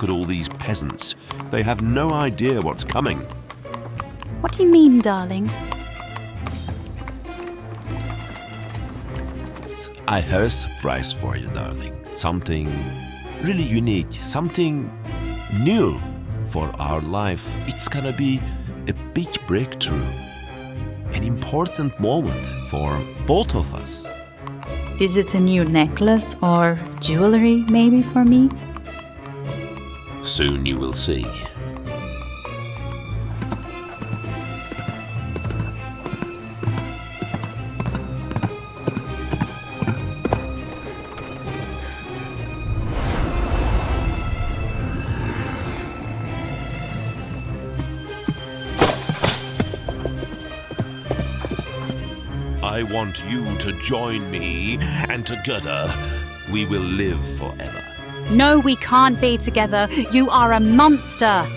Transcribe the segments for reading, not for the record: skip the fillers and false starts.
at all these peasants. They have no idea what's coming. What do you mean, darling? I have a surprise for you, darling. Something really unique, something new for our life. It's gonna be a big breakthrough, an important moment for both of us. Is it a new necklace or jewelry maybe for me? Soon you will see. I want you to join me, and together we will live forever. No, we can't be together. You are a monster.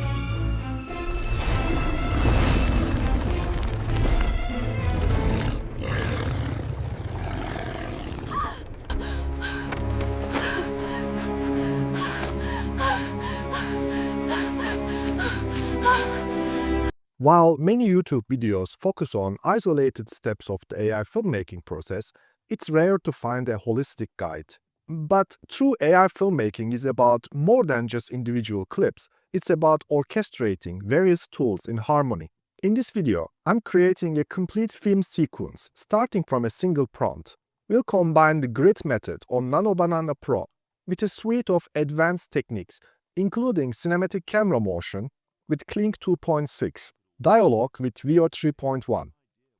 While many YouTube videos focus on isolated steps of the AI filmmaking process, it's rare to find a holistic guide. But true AI filmmaking is about more than just individual clips. It's about orchestrating various tools in harmony. In this video, I'm creating a complete film sequence starting from a single prompt. We'll combine the grid method on Nano Banana Pro with a suite of advanced techniques, including cinematic camera motion with Kling 2.6, dialogue with Veo 3.1,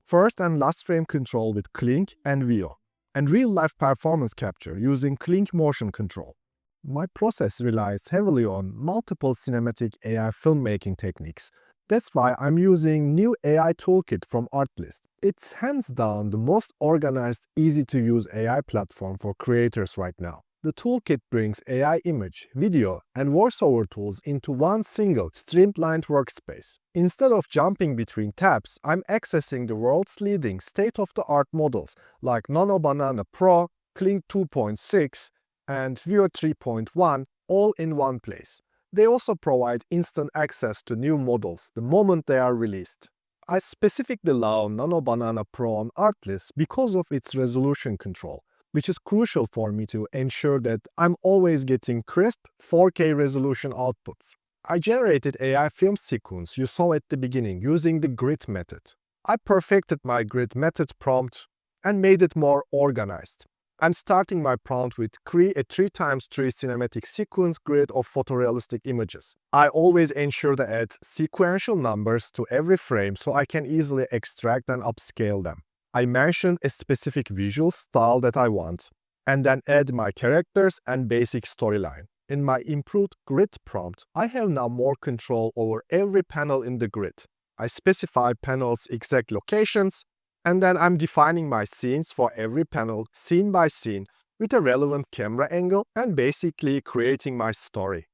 first and last frame control with Kling and Veo, and real-life performance capture using Kling motion control. My process relies heavily on multiple cinematic AI filmmaking techniques. That's why I'm using new AI toolkit from Artlist. It's hands down the most organized, easy-to-use AI platform for creators right now. The toolkit brings AI image, video, and voiceover tools into one single streamlined workspace. Instead of jumping between tabs, I'm accessing the world's leading state-of-the-art models like Nano Banana Pro, Kling 2.6, and Veo 3.1 all in one place. They also provide instant access to new models the moment they are released. I specifically love Nano Banana Pro on Artlist because of its resolution control, which is crucial for me to ensure that I'm always getting crisp 4K resolution outputs. I generated AI film sequence you saw at the beginning using the grid method. I perfected my grid method prompt and made it more organized. I'm starting my prompt with create a 3x3 cinematic sequence grid of photorealistic images. I always ensure to add sequential numbers to every frame so I can easily extract and upscale them. I mention a specific visual style that I want, and then add my characters and basic storyline. In my improved grid prompt, I have now more control over every panel in the grid. I specify panels' exact locations, and then I'm defining my scenes for every panel, scene by scene, with a relevant camera angle and basically creating my story.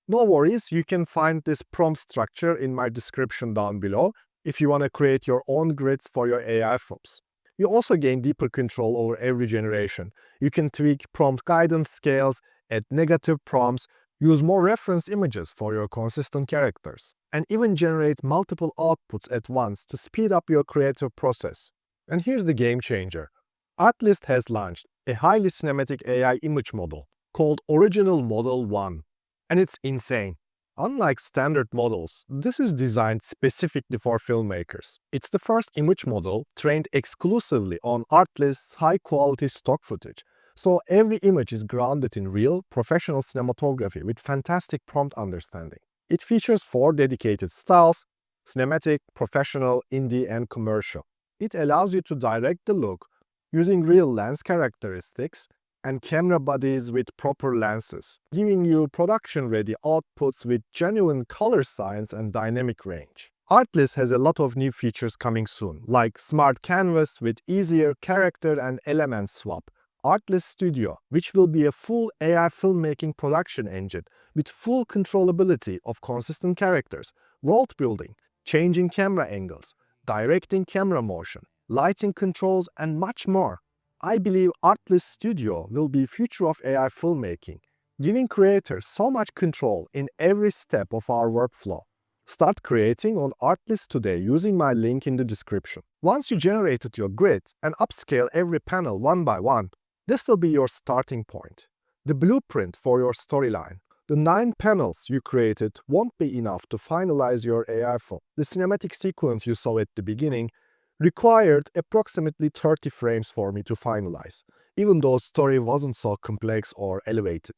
No worries, you can find this prompt structure in my description down below if you want to create your own grids for your AI films. You also gain deeper control over every generation. You can tweak prompt guidance scales, add negative prompts, use more reference images for your consistent characters, and even generate multiple outputs at once to speed up your creative process. And here's the game changer. Artlist has launched a highly cinematic AI image model called Original Model 1, and it's insane. Unlike standard models, this is designed specifically for filmmakers. It's the first image model trained exclusively on Artlist's high-quality stock footage, so every image is grounded in real, professional cinematography with fantastic prompt understanding. It features 4 dedicated styles: cinematic, professional, indie, and commercial. It allows you to direct the look using real lens characteristics and camera bodies with proper lenses, giving you production-ready outputs with genuine color science and dynamic range. Artlist has a lot of new features coming soon, like Smart Canvas with easier character and element swap, Artlist Studio, which will be a full AI filmmaking production engine with full controllability of consistent characters, world building, changing camera angles, directing camera motion, lighting controls, and much more. I believe Artlist Studio will be future of AI filmmaking, giving creators so much control in every step of our workflow. Start creating on Artlist today using my link in the description. Once you generated your grid and upscale every panel one by one, this will be your starting point. The blueprint for your storyline. The 9 panels you created won't be enough to finalize your AI film. The cinematic sequence you saw at the beginning required approximately 30 frames for me to finalize, even though the story wasn't so complex or elevated.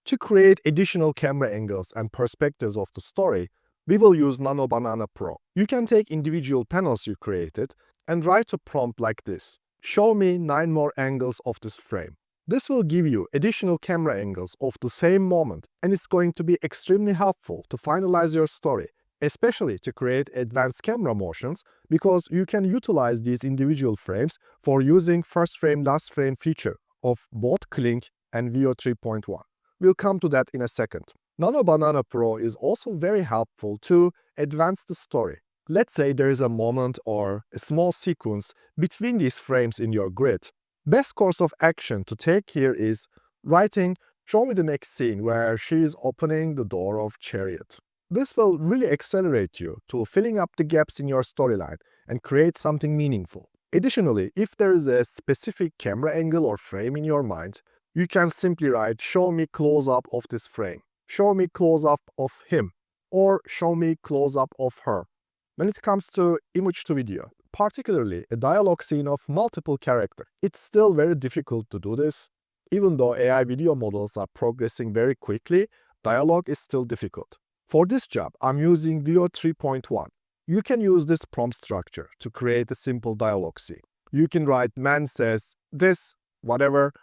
To create additional camera angles and perspectives of the story, we will use Nano Banana Pro. You can take individual panels you created and write a prompt like this: show me 9 more angles of this frame. This will give you additional camera angles of the same moment, and it's going to be extremely helpful to finalize your story, especially to create advanced camera motions, because you can utilize these individual frames for using first frame last frame feature of both Kling and Veo 3.1. We'll come to that in a second. Nano Banana Pro is also very helpful to advance the story. Let's say there is a moment or a small sequence between these frames in your grid. Best course of action to take here is writing, show me the next scene where she is opening the door of chariot. This will really accelerate you to filling up the gaps in your storyline and create something meaningful. Additionally, if there is a specific camera angle or frame in your mind, you can simply write, show me close-up of this frame, show me close-up of him, or show me close-up of her. When it comes to image to video, particularly a dialogue scene of multiple characters, it's still very difficult to do this. Even though AI video models are progressing very quickly, dialogue is still difficult. For this job, I'm using Veo 3.1. You can use this prompt structure to create a simple dialogue scene. You can write man says this, whatever,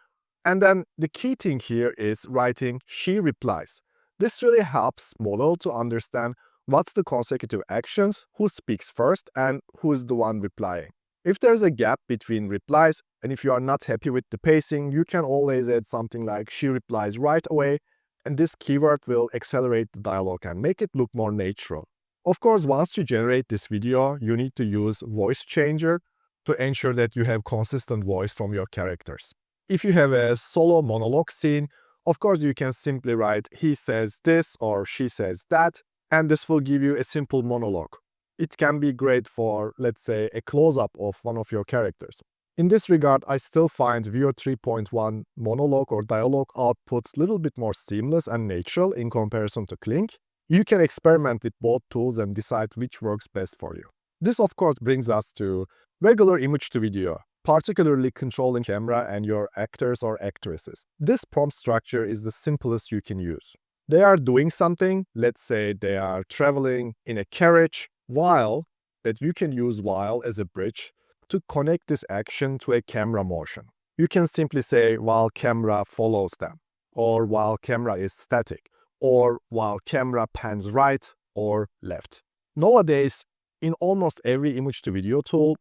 and then the key thing here is writing she replies. This really helps model to understand what's the consecutive actions, who speaks first, and who is the one replying. If there's a gap between replies, and if you are not happy with the pacing, you can always add something like she replies right away, and this keyword will accelerate the dialogue and make it look more natural. Of course, once you generate this video, you need to use voice changer to ensure that you have consistent voice from your characters. If you have a solo monologue scene, of course you can simply write he says this or she says that, and this will give you a simple monologue. It can be great for, let's say, a close-up of one of your characters. In this regard, I still find Veo 3.1 monologue or dialogue outputs a little bit more seamless and natural in comparison to Kling. You can experiment with both tools and decide which works best for you. This of course brings us to regular image to video, particularly controlling camera and your actors or actresses. This prompt structure is the simplest you can use. They are doing something, let's say they are traveling in a carriage, while that you can use while as a bridge to connect this action to a camera motion. You can simply say while camera follows them, or while camera is static, or while camera pans right or left. Nowadays, in almost every image to video tool,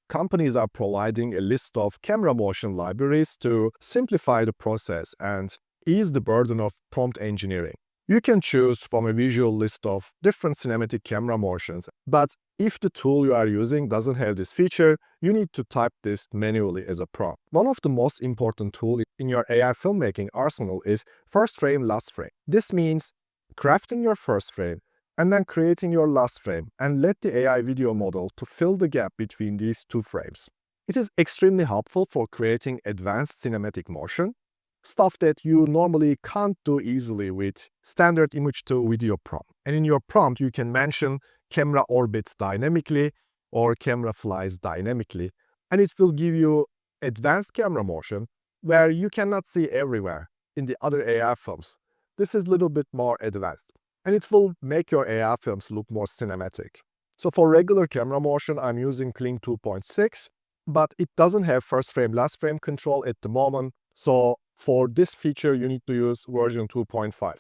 companies are providing a list of camera motion libraries to simplify the process and ease the burden of prompt engineering. You can choose from a visual list of different cinematic camera motions, but if the tool you are using doesn't have this feature, you need to type this manually as a prompt. One of the most important tools in your AI filmmaking arsenal is first frame, last frame. This means crafting your first frame and then creating your last frame and let the AI video model to fill the gap between these two frames. It is extremely helpful for creating advanced cinematic motion, stuff that you normally can't do easily with standard image to video prompt. And in your prompt, you can mention camera orbits dynamically or camera flies dynamically, and it will give you advanced camera motion where you cannot see everywhere in the other AI films. This is a little bit more advanced, and it will make your AI films look more cinematic. So for regular camera motion, I'm using Kling 2.6, but it doesn't have first frame, last frame control at the moment. So for this feature, you need to use version 2.5.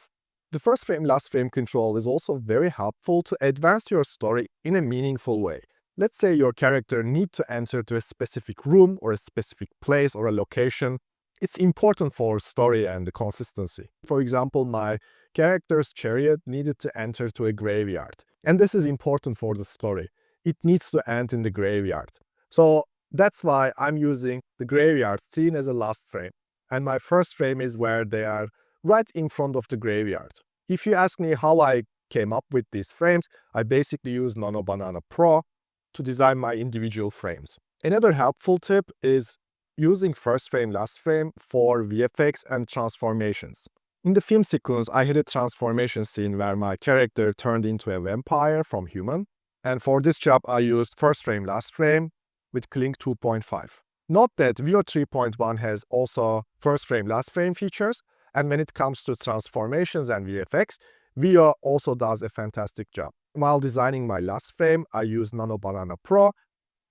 The first frame, last frame control is also very helpful to advance your story in a meaningful way. Let's say your character needs to enter to a specific room or a specific place or a location. It's important for story and the consistency. For example, my character's chariot needed to enter to a graveyard. And this is important for the story. It needs to end in the graveyard. So that's why I'm using the graveyard scene as a last frame. And my first frame is where they are right in front of the graveyard. If you ask me how I came up with these frames, I basically use Nano Banana Pro to design my individual frames. Another helpful tip is using first frame, last frame for VFX and transformations. In the film sequence, I had a transformation scene where my character turned into a vampire from human. And for this job, I used first frame, last frame with Kling 2.5. Note that Veo 3.1 has also first frame, last frame features. And when it comes to transformations and VFX, Veo also does a fantastic job. While designing my last frame, I used Nano Banana Pro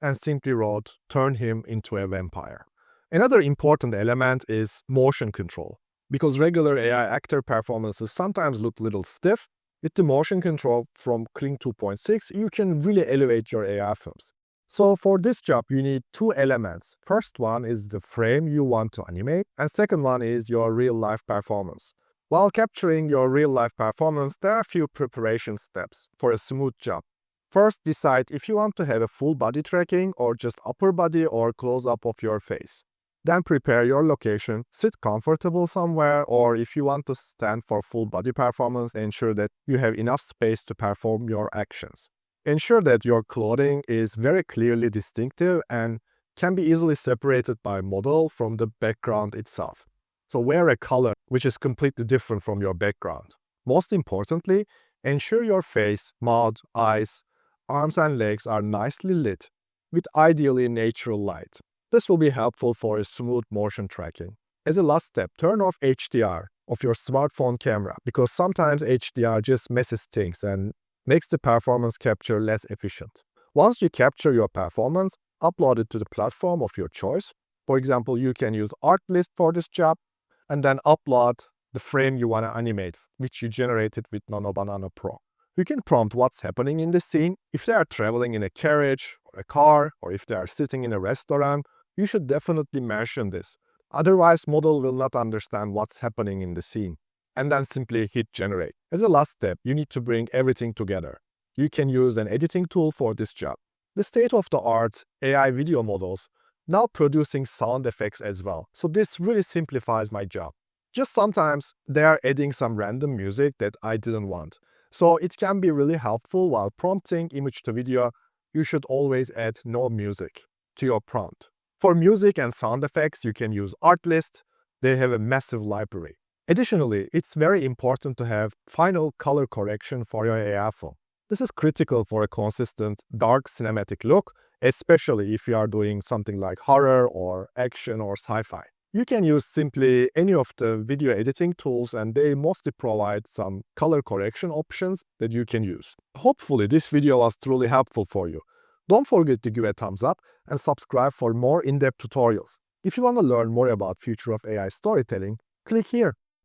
and simply wrote, turn him into a vampire. Another important element is motion control. Because regular AI actor performances sometimes look a little stiff, with the motion control from Kling 2.6, you can really elevate your AI films. So for this job, you need two elements. First one is the frame you want to animate, and second one is your real-life performance. While capturing your real-life performance, there are a few preparation steps for a smooth job. First, decide if you want to have a full body tracking or just upper body or close-up of your face. Then prepare your location, sit comfortable somewhere, or if you want to stand for full body performance, ensure that you have enough space to perform your actions. Ensure that your clothing is very clearly distinctive and can be easily separated by model from the background itself. So wear a color which is completely different from your background. Most importantly, ensure your face, mouth, eyes, arms and legs are nicely lit with ideally natural light. This will be helpful for a smooth motion tracking. As a last step, turn off HDR of your smartphone camera because sometimes HDR just messes things and makes the performance capture less efficient. Once you capture your performance, upload it to the platform of your choice. For example, you can use Artlist for this job and then upload the frame you want to animate, which you generated with Nano Banana Pro. You can prompt what's happening in the scene. If they are traveling in a carriage or a car, or if they are sitting in a restaurant, you should definitely mention this. Otherwise, model will not understand what's happening in the scene. And then simply hit generate. As a last step, you need to bring everything together. You can use an editing tool for this job. The state-of-the-art AI video models now producing sound effects as well. So this really simplifies my job. Just sometimes they are adding some random music that I didn't want. So it can be really helpful while prompting image to video. You should always add no music to your prompt. For music and sound effects, you can use Artlist. They have a massive library. Additionally, it's very important to have final color correction for your AI film. This is critical for a consistent, dark cinematic look, especially if you are doing something like horror or action or sci-fi. You can use simply any of the video editing tools and they mostly provide some color correction options that you can use. Hopefully this video was truly helpful for you. Don't forget to give a thumbs up and subscribe for more in-depth tutorials. If you want to learn more about future of AI storytelling, click here.